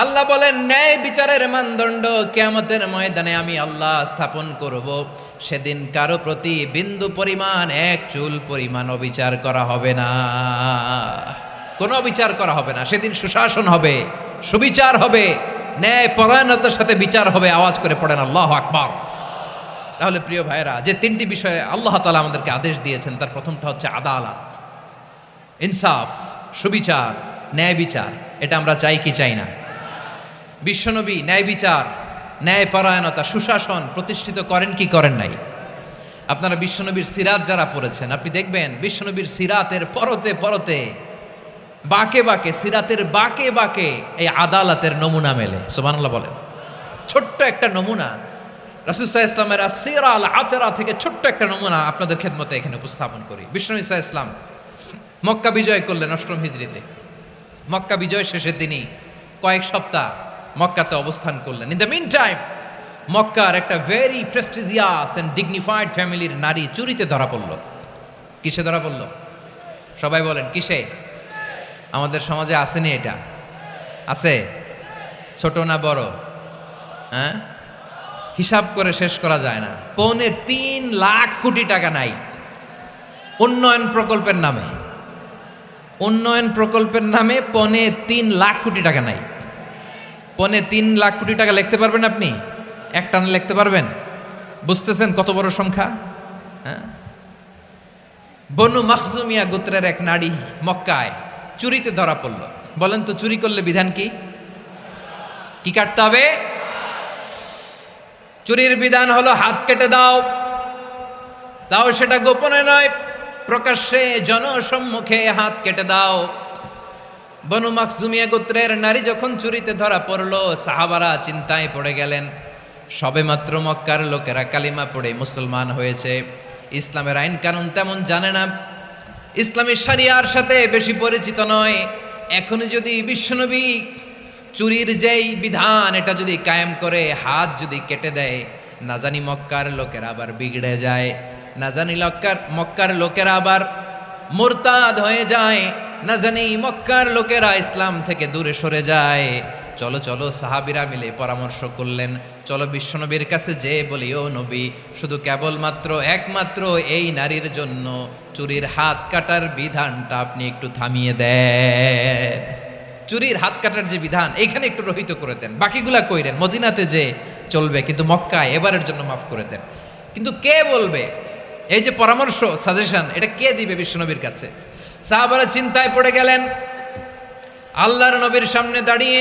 আল্লাহ বলেন ন্যায় বিচারের মানদণ্ড কিয়ামতের ময়দানে আমি আল্লাহ স্থাপন করব। সেদিন কারো প্রতি বিন্দু পরিমাণ, এক চুল পরিমাণ অবিচার করা হবে না, কোনো অবিচার করা হবে না। সেদিন সুশাসন হবে, সুবিচার হবে, ন্যায় পরায়ণতার সাথে বিচার হবে। আওয়াজ করে পড়েন আল্লাহু আকবার। তাহলে প্রিয় ভাইরা, যে তিনটি বিষয়ে আল্লাহ তাআলা আমাদেরকে আদেশ দিয়েছেন, তার প্রথমটা হচ্ছে আদালত, ইনসাফ, সুবিচার, ন্যায় বিচার। এটা আমরা চাই কি চাই না? বিশ্বনবী ন্যায় বিচার, ন্যায় পরায়ণতা, সুশাসন প্রতিষ্ঠিত করেন কি করেন নাই? আপনারা বিশ্বনবীর সিরাত যারা পড়েছেন, আপনি দেখবেন বিশ্বনবীর সিরাতের পরতে পরতে, বাঁকে বাঁকে, সিরাতের বাঁকে বাঁকে এই আদালতের নমুনা মেলে। সুবহানাল্লাহ বলেন। ছোট্ট একটা নমুনা রাসূল সাল্লাল্লাহু আলাইহি ওয়াসাল্লামের আসসিরা আল আতরা থেকে ছোট্ট একটা নমুনা আপনাদের খেদমতে এখানে উপস্থাপন করি। বিশ্বনবী সাল্লাল্লাহু আলাইহি ওয়াসাল্লাম মক্কা বিজয় করলেন ৮ম হিজরিতে। মক্কা বিজয় শেষের দিনই কয়েক সপ্তাহ মক্কাতে অবস্থান করলেন। ইন দ্য মিন টাইম মক্কার একটা ভেরি প্রেস্টিজিয়াস অ্যান্ড ডিগনিফাইড ফ্যামিলির নারী চুরিতে ধরা পড়ল। কিসে ধরা পড়ল? সবাই বলেন কিসে? আমাদের সমাজে আসেনি এটা? আছে? ছোট না বড়? হ্যাঁ, হিসাব করে শেষ করা যায় না। ৩.৫ লাখ কোটি টাকা নাই উন্নয়ন প্রকল্পের নামে। উন্নয়ন প্রকল্পের নামে ৩.৫ লাখ কোটি টাকা নাই। ৩.৫ লাখ কোটি টাকা লিখতে পারবেন আপনি? একটানে লিখতে পারবেন? বুঝতেছেন কত বড় সংখ্যা? হ্যাঁ, বনু মাখজুমিয়া গোত্রের এক নারী মক্কায় চুরিতে ধরা পড়ল। বলেন তো, চুরি করলে বিধান কি? কি কাটতে হবে? চুরির বিধান হলো হাত কেটে দাও। তাও সেটা গোপনে নয়, প্রকাশ্যে জনসম্মুখে হাত কেটে দাও। বনু মাখজুমিয়া গোত্রের নারী যখন চুরিতে ধরা পড়ল, সাহাবারা চিন্তায় পড়ে গেলেন। সবেমাত্র মক্কার লোকেরা কালিমা পড়ে মুসলমান হয়েছে, ইসলামের আইন কানুন তেমন জানে না, ইসলামী শরিয়ার সাথে বেশি পরিচিত নয়। এখনই যদি বিশ্বনবী চুরির যেই বিধান এটা যদি কায়েম করে হাত যদি কেটে দেয়, না জানি মক্কার লোকেরা আবার বিগড়ে যায়, না জানি মক্কার লোকেরা আবার মুরতাদ হয়ে যায়, না জানি মক্কার লোকেরা ইসলাম থেকে দূরে সরে যায়। চলো চলো, সাহাবীরা মিলে পরামর্শ করলেন, চলো বিশ্বনবীর কাছে যে বলি, ও নবী, শুধু কেবলমাত্র একমাত্র এই নারীর জন্য চুরির হাত কাটার বিধানটা আপনি একটু থামিয়ে দেন। চুরির হাত কাটার যে বিধান এইখানে একটু রহিত করে দেন, বাকিগুলা কইরেন মদিনাতে যে চলবে, কিন্তু মক্কায় এবারের জন্য মাফ করে দেন। কিন্তু কে বলবে? এই যে পরামর্শ, সাজেশন, এটা কে দিবে বিশ্বনবীর কাছে? সাহাবারা চিন্তায় পড়ে গেলেন। আল্লাহর নবীর সামনে দাঁড়িয়ে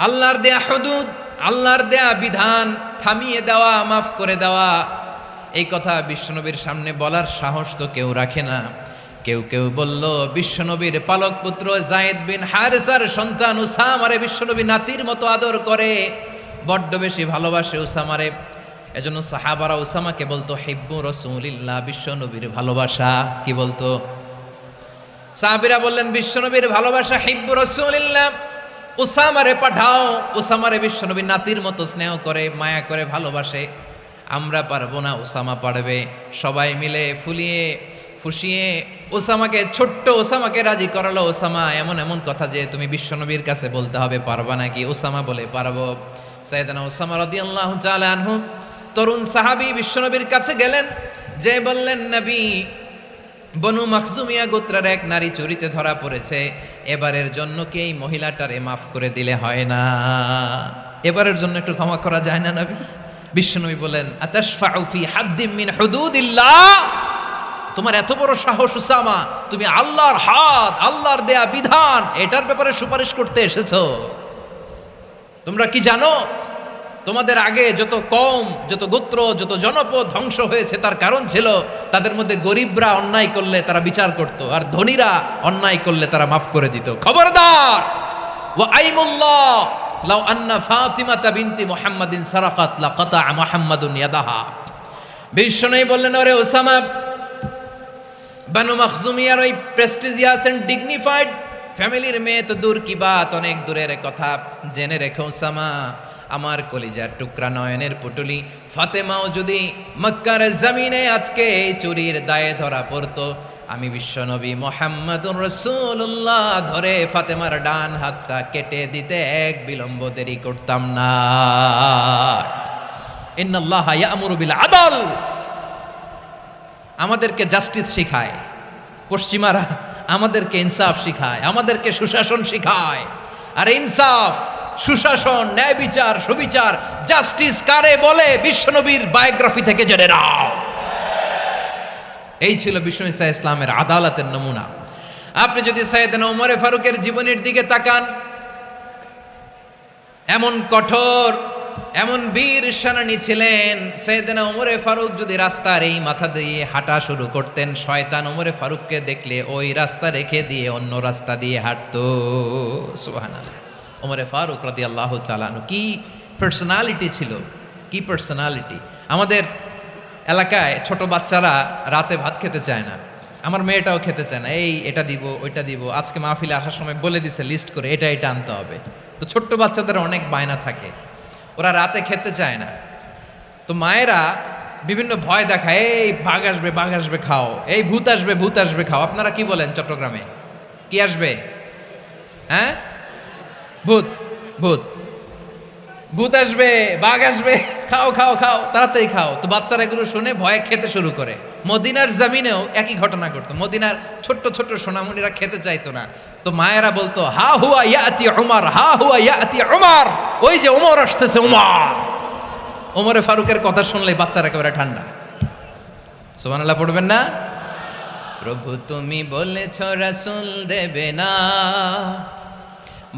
আল্লাহর দেয়া হুদুদ, আল্লাহর দেয়া বিধান থামিয়ে দেওয়া, মাফ করে দেওয়া, এই কথা বিশ্বনবীর সামনে বলার সাহস তো কেউ রাখে না। কেউ কেউ বলল, বিশ্বনবীর পালক পুত্র যায়েদ বিন হারেসার সন্তান উসামারে বিশ্বনবী নাতির মতো আদর করে, বড্ড বেশি ভালোবাসে উসামারে। এজন্য সাহাবারা উসামাকে বলতো হিব্বু রাসূলিল্লাহ, বিশ্বনবীর ভালোবাসা। কি বলতো? সাহাবীরা বললেন, বিশ্বনবীর ভালোবাসা হিব্বু রাসূলিল্লাহ, উসামারে পাঠাও। উসামারে বিশ্বনবী নাতির মতো স্নেহ করে, মায়া করে, ভালোবাসে। আমরা পারবো না, উসামা পারবে। সবাই মিলে ফুলিয়ে ফুসিয়ে ওসামাকে, ছোট্ট ওসামাকে রাজি করালো। ওসামা, এমন এমন কথা যে তুমি বিশ্বনবীর কাছে বলতে হবে, পারবা নাকি? ওসামা বলে, পারবো। সাইয়েদনা ওসামা রাদিয়াল্লাহু তাআলা আনহু তরুণ সাহাবী বিশ্বনবীর কাছে গেলেন, যে বললেন, নবী, বনু মাখজুমিয়া গোত্রের এক নারী চুরিতে ধরা পড়েছে, এবারের জন্য কি এই মহিলাটারে মাফ করে দিলে হয় না? এবারের জন্য একটু ক্ষমা করা যায় না নবী? বিশ্বনবী বলেন, আতাশফাউ ফি হাদ্দিম মিন হুদুদিল্লাহ, তোমার এত বড় সাহস উসামা, তুমি আল্লাহর হাত, আল্লাহর দেয়া বিধান, এটার ব্যাপারে সুপারিশ করতে এসেছো? তোমরা কি জানো তোমাদের আগে যত কওম, যত গোত্র, যত জনপদ ধ্বংস হয়েছে, তার কারণ ছিল তাদের মধ্যে গরিবরা অন্যায় করলে তারা বিচার করত, আর ধনীরা অন্যায় করলে তারা মাফ করে দিত। খবরদার! ওয়া আইমুল্লাহ লাউ আন্না ফাতিমাতা বিনতি মুহাম্মাদিন সারাকাত লাকাতা মুহাম্মাদুন ইয়াদাহা। বিশ্বনবী বললেন, ওরে ওসামা, বানু মাখজুমিয়ার ওই প্রেস্টিজিয়াস এন্ড ডিগনিফাইড ফ্যামিলির মেয়ে তো দূর কি বাত, অনেক দূরের কথা। জেনে রেখো ওসামা, আমার কলিজার টুকরা, নয়নের পুটুলি ফাতেমাও যদি মক্কার জমিনে আজকে এই চুরির দায়ে ধরা পড়তো, আমি বিশ্বনবী মুহাম্মাদুর রাসূলুল্লাহ ধরে ফাতেমার ডান হাতটা কেটে দিতে এক বিলম্ব দেরি করতাম না। ইন্নাল্লাহা ইয়া'মুরু বিল আদল, আমাদেরকে জাস্টিস শিখায়। পশ্চিমারা আমাদেরকে ইনসাফ শিখায়, আমাদেরকে সুশাসন শিখায়। আর ইনসাফ, সুশাসন, ন্যায় বিচার, সুবিচার, জাস্টিস কারে বলে বিশ্বনবীর বায়োগ্রাফি থেকে জেনে নাও। এই ছিল বিশ্বনবী ইসলামের আদালতের নমুনা। আপনি যদি সাইয়েদনা ওমর ফারুকের জীবনের দিকে তাকান, এমন কঠোর, এমন বীর সেনানী ছিলেন। সাইয়েদনা ওমর ফারুক যদি রাস্তার এই মাথা দিয়ে হাঁটা শুরু করতেন, শয়তান ওমর ফারুককে দেখলে ওই রাস্তা রেখে দিয়ে অন্য রাস্তা দিয়ে হাঁটতো। সুবহানাল্লাহ। ওমর ফারুক রাদিয়াল্লাহু তাআলা আনহু কি পার্সোনালিটি ছিল, কি পার্সোনালিটি। আমাদের এলাকায় ছোট বাচ্চারা রাতে ভাত খেতে চায় না, আমার মেয়েটাও খেতে চায় না। এটা দিব, ওইটা দিব, আজকে মাহফিলে আসার সময় বলে দিছে লিস্ট করে এটা আনতে হবে। তো ছোট্ট বাচ্চাদের অনেক বায়না থাকে, ওরা রাতে খেতে চায় না। তো মায়েরা বিভিন্ন ভয় দেখায়, এই বাঘ আসবে, বাঘ আসবে খাও, এই ভূত আসবে, ভূত আসবে খাও। আপনারা কি বলেন চট্টগ্রামে? কি আসবে? হ্যাঁ, ভূত, ভূত, ভূত আসবে, বাঘ আসবে, খাও খাও খাও, তাড়াতাড়ি খাও। তো বাচ্চারা এগুলো শুনে ভয়ে খেতে শুরু করে। মদিনার জমিনেও একই ঘটনা ঘটতো। মদিনার ছোট্ট ছোট্ট সোনামণিরা খেতে চাইতো না। তো মায়েরা বলতো, হা হুয়া ইয়াতি উমর, হা হুয়া ইয়াতি উমর, ওই যে ওমর আসতেছে, ওমর। ওমরে ফারুকের কথা শুনলে বাচ্চারা একেবারে ঠান্ডা। সুবহানাল্লাহ পড়বেন না? প্রভু তুমি বলেছ রাসূল দেবে না,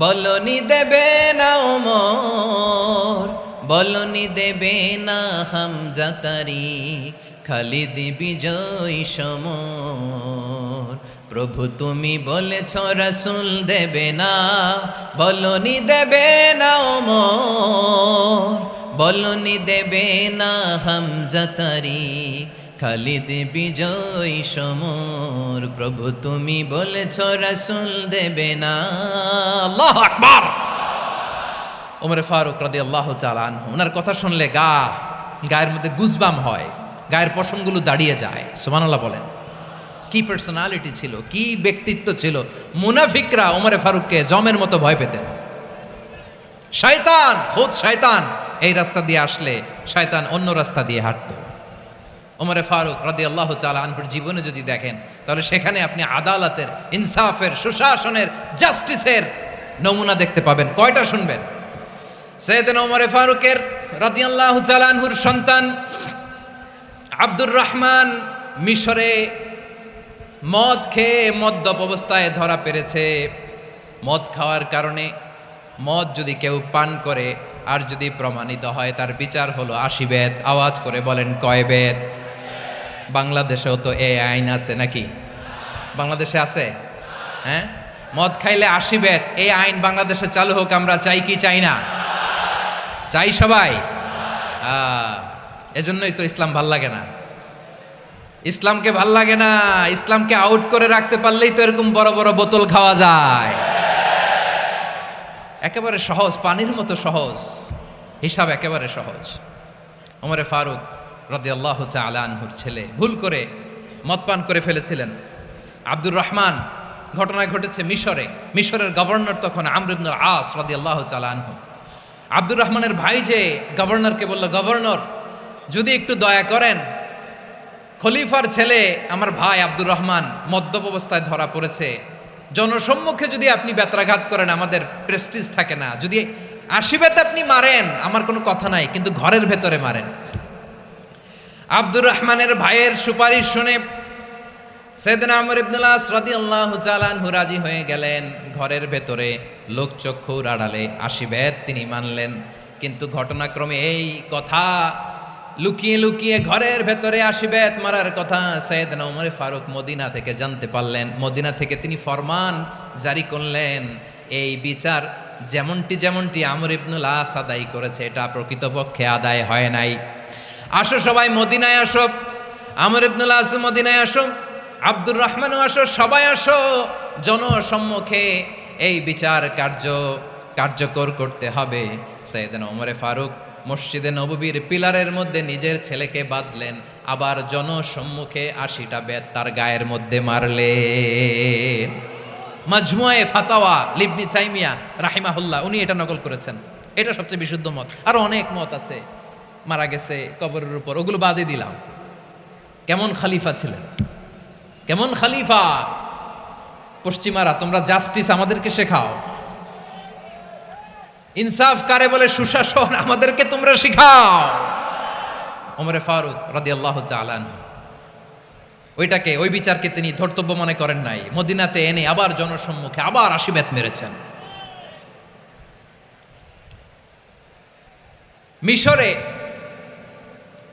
বলনি দেবে না ওমর, বলনি দেবে না হামজা তারিক, খালিদ বিজয় সমর। প্রভু তুমি বলেছ রাসূল দেবে না, বলনি দেবে না ওমর, বলনি দেবে না হামজা তারিক, খালিদ বিজয় সমর। প্রভু তুমি বলেছ রাসূল দেবে না। আল্লাহু আকবার। ওমর ফারুক রাদিয়াল্লাহু তাআলা আনহু, ওনার কথা শুনলে গায়ের মধ্যে গুজবাম হয়, গায়ের পশমগুলো দাঁড়িয়ে যায়। সুবহানাল্লাহ বলেন। কি পার্সোনালিটি ছিল, কি ব্যক্তিত্ব ছিল। মুনাফিকরা ওমর ফারুককে জমের মতো ভয় পেতেন। শয়তান, খুদ শয়তান এই রাস্তা দিয়ে আসলে শয়তান অন্য রাস্তা দিয়ে হাঁটতো। ওমর ফারুক রাদিয়াল্লাহু তাআলা আনহুর জীবনে যদি দেখেন, তাহলে সেখানে আপনি আদালতের, ইনসাফের, সুশাসনের, জাস্টিসের নমুনা দেখতে পাবেন। কয়টা শুনবেন? সাইয়েদনা ওমর ফারুকের রাদিয়াল্লাহু তাআলা আনহুর সন্তান আব্দুর রহমান মিশরে মদ খেয়ে মদ্যপ অবস্থায় ধরা পড়েছে। মদ খাওয়ার কারণে, মদ যদি কেউ পান করে আর যদি প্রমাণিত হয়, তার বিচার হলো 80 বেত। আওয়াজ করে বলেন কয় বেত? বাংলাদেশেও তো এই আইন আছে নাকি? বাংলাদেশে আছে? হ্যাঁ, মদ খাইলে 80 বেত, এই আইন বাংলাদেশে চালু হোক। আমরা চাই কি চাই না? চাই সবাই। এজন্যই তো ইসলাম ভাল লাগে না। ইসলামকে ভাল লাগে না। ইসলামকে আউট করে রাখতে পারলেই তো এরকম বড় বড় বোতল খাওয়া যায়। একেবারে সহজ, পানির মতো সহজ, হিসাব একেবারে সহজ। ওমর ফারুক রাদিয়াল্লাহু তাআলা আনহুর ছেলে ভুল করে মদ পান করে ফেলেছিলেন। আব্দুর রহমান, ঘটনা ঘটেছে মিশরে। মিশরের গভর্নর তখন আমর ইবনুল আস রাদিয়াল্লাহু তাআলা আনহু। আব্দুর রহমানের ভাই যে গভর্নরকে বলল, গভর্নর যদি একটু দয়া করেন, খলিফার ছেলে আমার ভাই আব্দুর রহমান মদ্যপ অবস্থায় ধরা পড়েছে, জনসম্মুখে যদি আপনি বেত্রাঘাত করেন আমাদের প্রেস্টিজ থাকে না, যদি 80 বেত আপনি মারেন আমার কোনো কথা নাই, কিন্তু ঘরের ভেতরে মারেন। আব্দুর রহমানের ভাইয়ের সুপারিশ শুনে সাইয়েদনা আমর ইবনুল আস রাদিয়াল্লাহু তাআলা আনহু রাজি হয়ে গেলেন। ঘরের ভেতরে লোকচক্ষুর আড়ালে 80 বেত তিনি মানলেন। কিন্তু ঘটনাক্রমে এই কথা লুকিয়ে লুকিয়ে ঘরের ভেতরে 80 বেত মারার কথা সাইয়েদনা ওমর ফারুক মদিনা থেকে জানতে পারলেন। মদিনা থেকে তিনি ফরমান জারি করলেন, এই বিচার যেমনটি আমর ইবনুল আস আদায় করেছে, এটা প্রকৃতপক্ষে আদায় হয় নাই। আসো সবাই মদিনায় আসো, আমর ইবনুল আস মদিনায় আসো, আব্দুর রহমানও আসো, সবাই আসো, জনসম্মুখে এই বিচার কার্যকর করতে হবে। সাইয়েদনা ওমর ফারুক মসজিদে নববীর পিলারের মধ্যে নিজের ছেলেকে বাঁধলেন, আবার জনসম্মুখে 80টা বেত তার গায়ের মধ্যে মারলেন। মাজমুয়ে ফাতাওয়া ইবনে তাইমিয়া রাহিমাহুল্লাহ উনি এটা নকল করেছেন। এটা সবচেয়ে বিশুদ্ধ মত। আরো অনেক মত আছে, মারা গেছে কবরের উপর, ওগুলো বাদই দিলাম। কেমন খলিফা ছিলেন, কেমন খলিফা! পশ্চিমারা তোমরা জাস্টিস আমাদেরকে শেখাও, ইনসাফ কারে বলে সুশাসন আমাদেরকে তোমরা শেখাও। ওমরে ফারুক রাদিয়াল্লাহু তাআলা ওইটাকে, ওই বিচারকে তিনি ধর্তব্য মনে করেন নাই। মদিনাতে এনে আবার জনসম্মুখে আবার 80 বেত মেরেছেন। মিশরে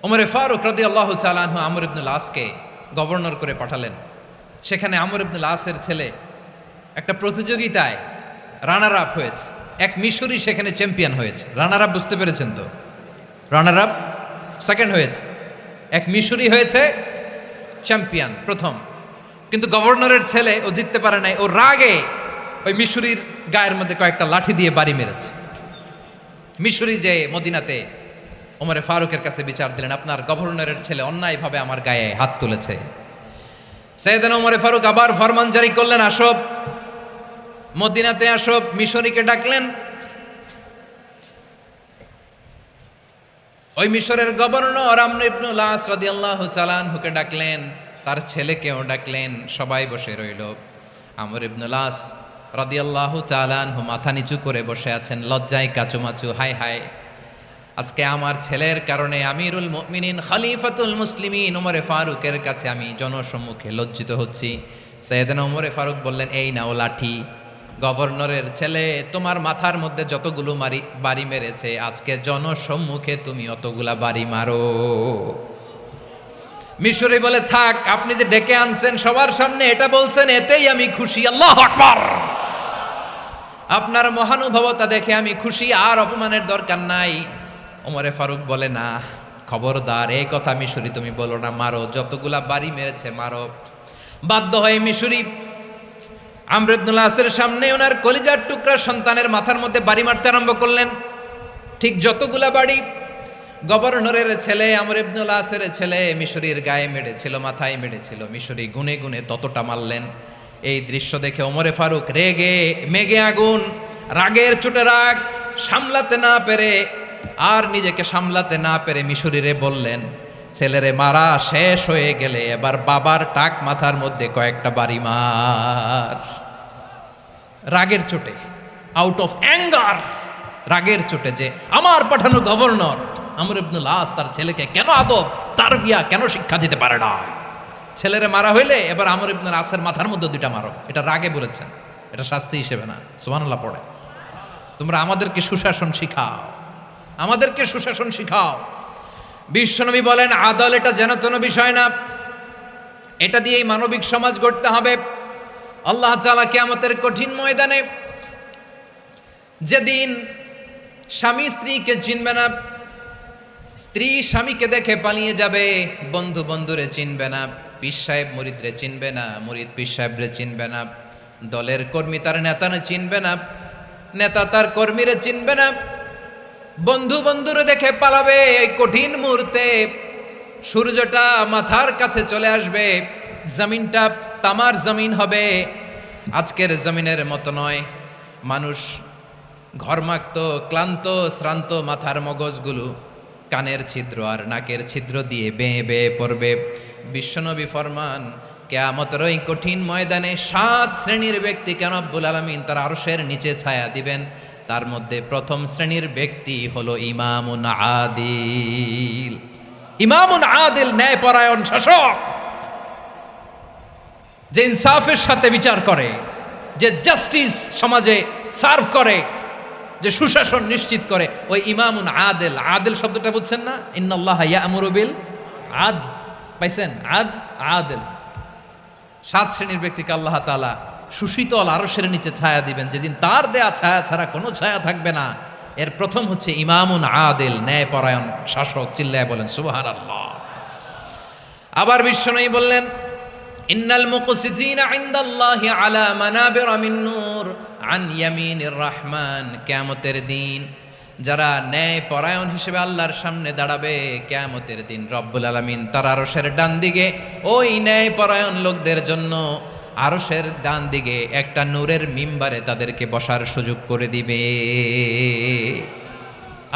ওমরে ফারুক রাদিয়াল্লাহু তাআলা আমর ইবনুল আসকে গভর্নর করে পাঠালেন। সেখানে আমর ইবনুল আসের ছেলে একটা প্রতিযোগিতায় রানার আপ হয়েছে। এক মিশরি সেখানে চ্যাম্পিয়ন হয়েছে। রানার আপ বুঝতে পেরেছেন তো? রানার আপ সেকেন্ড হয়েছে, এক মিশরি হয়েছে চ্যাম্পিয়ন প্রথম। কিন্তু গভর্নরের ছেলে ও জিততে পারে নাই। ও রাগে ওই মিশরির গায়ের মধ্যে কয়েকটা লাঠি দিয়ে বাড়ি মেরেছে। মিশরি যে মদিনাতে ওমরে ফারুকের কাছে বিচার দিলেন, আপনার গভর্নরের ছেলে অন্যায়ভাবে আমার গায়ে হাত তুলেছে। সাইয়েদনা ওমরে ফারুক আবার ফরমান জারি করলেন, আসো মদিনাতে আসো। মিশরীকে ডাকলেন। ওই মিশরের গভর্নর আমর ইবনুল আস রাদিয়াল্লাহু তাআলা আনহুকে ডাকলেন, তার ছেলেকেও ডাকলেন। সবাই বসে রইল। আমর ইবনুল আস রাদিয়াল্লাহু তাআলা আনহু মাথা নিচু করে বসে আছেন, লজ্জায় কাচুমাচু। হায় হায়, আজকে আমার ছেলের কারণে আমিরুল মুমিনিন খলিফাতুল মুসলিমিন ওমরে ফারুকের কাছে আমি জনসম্মুখে লজ্জিত হচ্ছি। সাইয়েদনা ওমরে ফারুক বললেন, এই নাও লাঠি। গভর্নরের ছেলে তোমার মাথার মধ্যে যতগুলো বাড়ি মেরেছে, আজকে জনসম্মুখে তুমি অতগুলা বাড়ি মারো। মিশরি বলে, থাক, আপনি যে ডেকে আনছেন সবার সামনে এটা বলছেন, এতেই আমি খুশি। আল্লাহু আকবার! আপনার মহানুভবতা দেখে আমি খুশি, আর অপমানের দরকার নাই। ওমরে ফারুক বলে, না, খবরদার, এই কথা মিশরি তুমি বলো না, মারো, যতগুলা বাড়ি মেরেছে মারো। বাধ্য হয়ে মিশরি আমর ইবনুল আসের সামনে ওনার কলিজার টুকরা সন্তানের মাথার মধ্যে বাড়ি মারতে আরম্ভ করলেন। ঠিক যতগুলা বাড়ি গভর্নরের ছেলে আমর ইবনুল আসের ছেলে মিশরির গায়ে মেরেছিল, মাথায় মেরেছিল, মিশরি গুনে গুনে ততটা মারলেন। এই দৃশ্য দেখে ওমরে ফারুক রেগে মেগে আগুন, রাগের চোটে রাগ সামলাতে না পেরে, আর নিজেকে সামলাতে না পেরে মিশরিরে বললেন, ছেলেরে মারা শেষ হয়ে গেলে এবার বাবার টাক মাথার মধ্যে কয়েকটা বাড়ি মার। রাগের চোটে, আউট অফ অ্যাঙ্গার, রাগের চোটে, যে আমার পাঠানো গভর্নর আমর ইবনুল আস তার ছেলেকে কেন আদব তারবিয়া কেন শিক্ষা দিতে পারে না। ছেলেরে মারা হইলে এবার আমর ইবনুল আসের মাথার মধ্যে দুইটা মারো। এটা রাগে বলেছেন, এটা শাস্তি হিসেবে না। সুবহানাল্লাহ পড়ে। তোমরা আমাদেরকে সুশাসন শিখাও, আমাদেরকে সুশাসন শিখাও। বিশ্বনবী বলেন, আদল এটা যেন তেন বিষয় না, এটা দিয়েই মানবিক সমাজ গড়তে হবে। আল্লাহ তাআলা কিয়ামতের কঠিন ময়দানে, যেদিন স্বামী স্ত্রীকে চিনবে না, স্ত্রী স্বামীকে দেখে পালিয়ে যাবে, বন্ধু বন্ধুরে চিনবে না, পীর সাহেব মুরিদরে চিনবে না, মুরিদ পীর সাহেবরে চিনবে না, দলের কর্মী তার নেতারে চিনবে না, নেতা তার কর্মীরে চিনবে না, বন্ধু বন্ধুরে দেখে পালাবে। এই কঠিন মুহূর্তে সূর্যটা মাথার কাছে চলে আসবে, জমিনটা তামার জমিন হবে। আজকের জমিনের মতো নয়। মানুষ ঘর্মাক্ত, ক্লান্ত, শ্রান্ত মাথার মগজগুলো কানের ছিদ্র আর নাকের ছিদ্র দিয়ে বেয়ে বেয়ে পড়বে। বিশ্বনবী ফরমান, কিয়ামতের ওই কঠিন ময়দানে 7 শ্রেণীর ব্যক্তিকে রব্বুল আলামিন তার আরশের নিচে ছায়া দিবেন। তার মধ্যে প্রথম শ্রেণীর ব্যক্তি হলো ইমামুন আদিল। ইমামুন আদিল, ন্যায়পরায়ণ শাসক, যে ইনসাফের সাথে বিচার করে, যে জাস্টিস সমাজে সার্ভ করে, যে সুশাসন নিশ্চিত করে, ওই ইমামুন আদিল। আদিল শব্দটা বুঝছেন না? ইন্নাল্লাহা ইয়া'মুরু বিল আদল, পাইছেন? আদিল। 7 শ্রেণীর ব্যক্তিকে আল্লাহ তাআলা সুশীতল আরশের নিচে ছায়া দিবেন, যেদিন তার দেয়া ছায়া ছাড়া কোনো ছায়া থাকবে না। এর প্রথম হচ্ছে ইমামুন আদিল, ন্যায়পরায়ণ শাসক। চিল্লায় বলেন সুবহানাল্লাহ। আবার বিশ্বনবী বললেন, ইন্নাল মুকসিতিনা ইনদাল্লাহি আলা মানাবির মিন নূর আন ইয়ামিনির রহমান। কিয়ামতের দিন যারা ন্যায় পরায়ণ হিসেবে আল্লাহর সামনে দাঁড়াবে কিয়ামতের দিন, রব্বুল আলামিন তার আরশের ডান দিকে ওই ন্যায় পরায়ণ লোকদের জন্য আরশের ডান দিকে একটা নূরের মিম্বারে তাদেরকে বসার সুযোগ করে দিবে।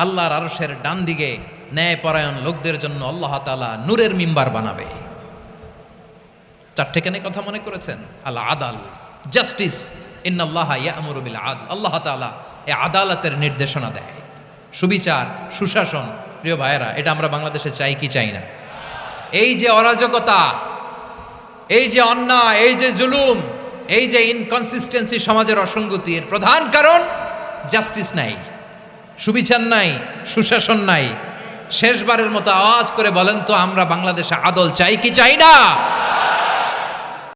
আল্লাহর আরশের ডান দিকে ন্যায় পরায়ণ লোকদের জন্য আল্লাহ তাআলা নূরের মিম্বার বানাবে। চারটেখানে কথা মনে করেছেন? আল আদাল, জাস্টিস, ইন্নাল্লাহা ইয়া'মুরু বিল আদল। আল্লাহ তাআলা এই আদালতের নির্দেশনা দেয়, সুবিচার, সুশাসন। প্রিয় ভাইয়েরা, এটা আমরা বাংলাদেশে চাই কি চাই না? এই যে অরাজকতা, এই যে অন্যায়, এই যে জুলুম, এই যে ইনকনসিস্টেন্সি, সমাজের অসঙ্গতি, এর প্রধান কারণ জাস্টিস নাই, সুবিচার নাই, সুশাসন নাই। শেষবারের মতো আওয়াজ করে বলেন তো, আমরা বাংলাদেশে আদল চাই কি চাই না?